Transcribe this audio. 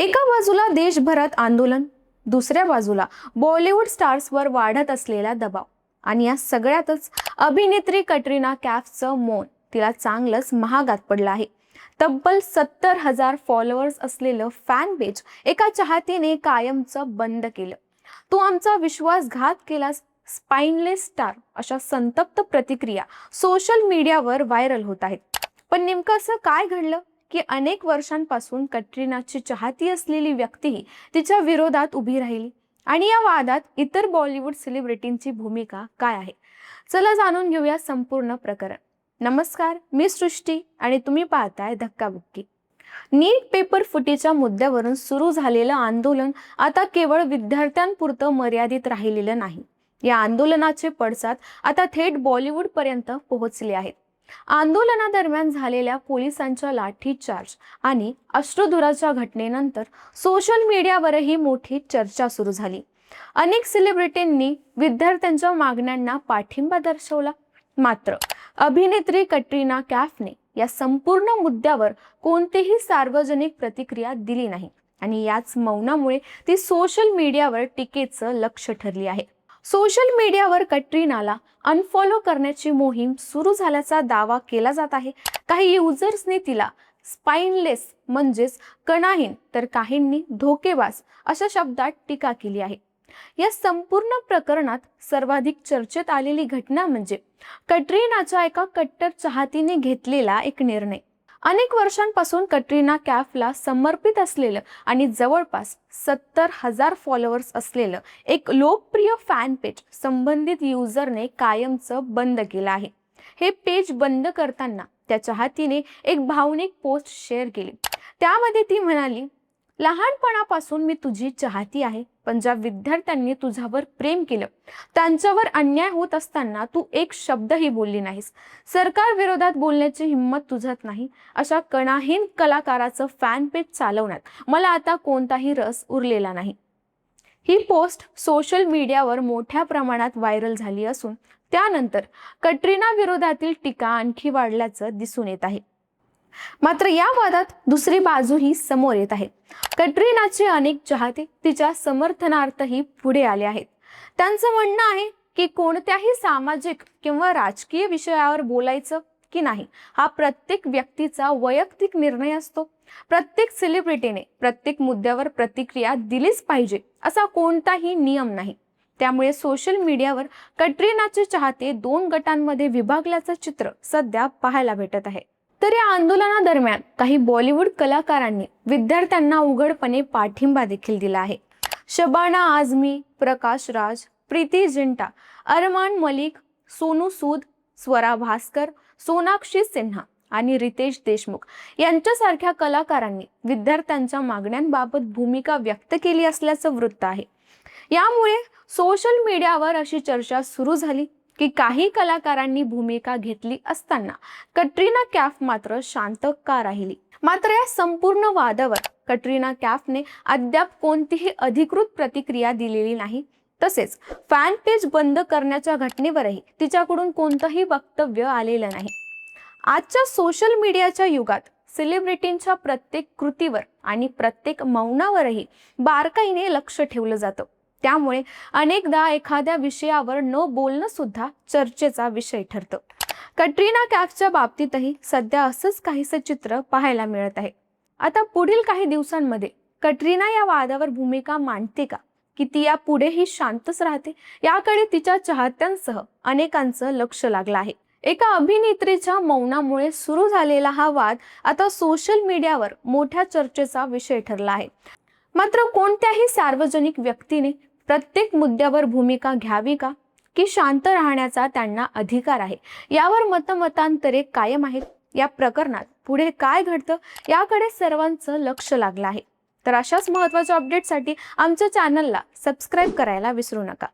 एका बाजूला देशभरात आंदोलन, दुसऱ्या बाजूला बॉलिवूड स्टार्सवर वाढत असलेला दबाव आणि या सगळ्यातच अभिनेत्री कटरीना कैफचं मौन तिला चांगलंच महागात पडलं आहे। तब्बल 70,000 फॉलोअर्स असलेलं फॅन पेज एका चाहतीने कायमचं बंद केलं। तू आमचा विश्वासघात केलास, स्पाइनलेस स्टार, अशा संतप्त प्रतिक्रिया सोशल मीडियावर व्हायरल होत आहेत। पण नेमकं असं काय घडलं की अनेक वर्षांपासून कटरीनाची चाहती असलेली व्यक्तीही तिच्या विरोधात उभी राहिली आणि या वादात इतर बॉलिवूड सेलिब्रिटींची भूमिका काय आहे? चला जाणून घेऊया संपूर्ण प्रकरण। नमस्कार, मी सृष्टी आणि तुम्ही पाहताय धक्काबुक्की। नीट पेपर फुटीच्या मुद्द्यावरून सुरू झालेलं आंदोलन आता केवळ विद्यार्थ्यांपुरतं मर्यादित राहिलेलं नाही। या आंदोलनाचे पडसाद आता थेट बॉलिवूड पर्यंत पोहोचले आहेत। आंदोलनादरम्यान झालेल्या पोलिसांच्या लाठीचार्ज आणि अश्रुधुराच्या घटनेनंतर सोशल मीडियावरही मोठी चर्चा सुरू झाली। अनेक सेलिब्रिटींनी विद्यार्थ्यांच्या मागण्यांना पाठिंबा दर्शवला, मात्र अभिनेत्री कटरीना कैफने या संपूर्ण मुद्द्यावर कोणतीही सार्वजनिक प्रतिक्रिया दिली नाही आणि याच मौनामुळे ती सोशल मीडियावर टीकेचं लक्ष ठरली आहे। सोशल मीडियावर कटरीनाला अनफॉलो करण्याची मोहीम सुरू झाल्याचा दावा केला जात आहे। काही युजर्सने तिला स्पाइनलेस म्हणजेच कणाहीन, तर काहींनी धोकेबाज अशा शब्दात टीका केली आहे। या संपूर्ण प्रकरणात सर्वाधिक चर्चेत आलेली घटना म्हणजे कटरीनाच्या एका कट्टर चाहतीने घेतलेला एक निर्णय। अनेक वर्षांपासून कटरीना कैफला समर्पित असलेलं आणि जवळपास 70,000 फॉलोअर्स असलेलं एक लोकप्रिय फॅन पेज संबंधित युजरने कायमचं बंद केलं आहे। हे पेज बंद करताना त्या चाहतीने एक भावनिक पोस्ट शेअर केली। त्यामध्ये ती म्हणाली, लहानपणापासून मी तुझी चाहती आहे, पण ज्या विद्यार्थ्यांनी तुझ्यावर प्रेम केलं त्यांच्यावर अन्याय होत असताना तू एक शब्दही बोलली नाहीस। सरकार विरोधात बोलण्याची हिंमत तुझ्यात नाही। अशा कणाहीन कलाकाराचं फॅन पेज चालवण्यात मला आता कोणताही रस उरलेला नाही। ही पोस्ट सोशल मीडियावर मोठ्या प्रमाणात व्हायरल झाली असून त्यानंतर कटरीना विरोधातील टीका आणखी वाढल्याचं दिसून येत आहे। मात्र या वादात दुसरी बाजूही समोर येत आहे। कटरीनाचे अनेक चाहते तिच्या समर्थनार्थही पुढे आले आहेत। त्यांचं म्हणणं आहे की कोणत्याही सामाजिक किंवा राजकीय विषयावर बोलायचं की नाही हा प्रत्येक व्यक्तीचा वैयक्तिक निर्णय असतो। प्रत्येक सेलिब्रिटीने प्रत्येक मुद्द्यावर प्रतिक्रिया दिलीच पाहिजे असा कोणताही नियम नाही। त्यामुळे सोशल मीडियावर कटरीनाचे चाहते दोन गटांमध्ये विभागल्याचं चित्र सध्या पाहायला भेटत आहे। तर या आंदोलनादरम्यान काही बॉलिवूड कलाकारांनी विद्यार्थ्यांना उघडपणे पाठिंबा देखील दिला आहे। शबाना आझमी, प्रकाश राज, प्रीती जिंटा, अरमान मलिक, सोनू सूद, स्वरा भास्कर, सोनाक्षी सिन्हा आणि रितेश देशमुख यांच्यासारख्या कलाकारांनी विद्यार्थ्यांच्या मागण्यांबाबत भूमिका व्यक्त केली असल्याचं वृत्त आहे। यामुळे सोशल मीडियावर अशी चर्चा सुरू झाली की काही कलाकारांनी भूमिका घेतली असताना कटरीना कैफ मात्र शांत का राहिली। मात्र या संपूर्ण वादावर कटरीना कैफने अद्याप कोणतीही अधिकृत प्रतिक्रिया दिलेली नाही। तसेच फॅन पेज बंद करण्याच्या घटनेवरही तिच्याकडून कोणतंही वक्तव्य आलेलं नाही। आजच्या सोशल मीडियाच्या युगात सेलिब्रिटींच्या प्रत्येक कृतीवर आणि प्रत्येक मौनावरही बारकाईने लक्ष ठेवलं जातं। त्यामुळे अनेकदा एखाद्या विषयावर न बोलणं सुद्धा चर्चेचा विषय ठरतं। कटरीना कैफच्या बाबतीतही सध्या असंच काहीसं चित्र पाहायला मिळत आहे। आता पुढील काही दिवसांमध्ये कटरीना या वादावर भूमिका मांडते का, की ती या पुढेही शांतच राहते, याकडे तिच्या चाहत्यांसह अनेकांचं लक्ष लागलं आहे। एका अभिनेत्रीच्या मौनामुळे सुरू झालेला हा वाद आता सोशल मीडियावर मोठ्या चर्चेचा विषय ठरला आहे। मात्र कोणत्याही सार्वजनिक व्यक्तीने प्रत्येक मुद्द्यावर भूमिका घ्यावी का, की शांत राहण्याचा त्यांना अधिकार आहे, यावर मतमतांतरे कायम आहेत। या प्रकरणात पुढे काय घडतं याकडे सर्वांचं लक्ष लागलं आहे। तर अशाच महत्त्वाच्या अपडेटसाठी आमच्या चॅनलला सबस्क्राईब करायला विसरू नका।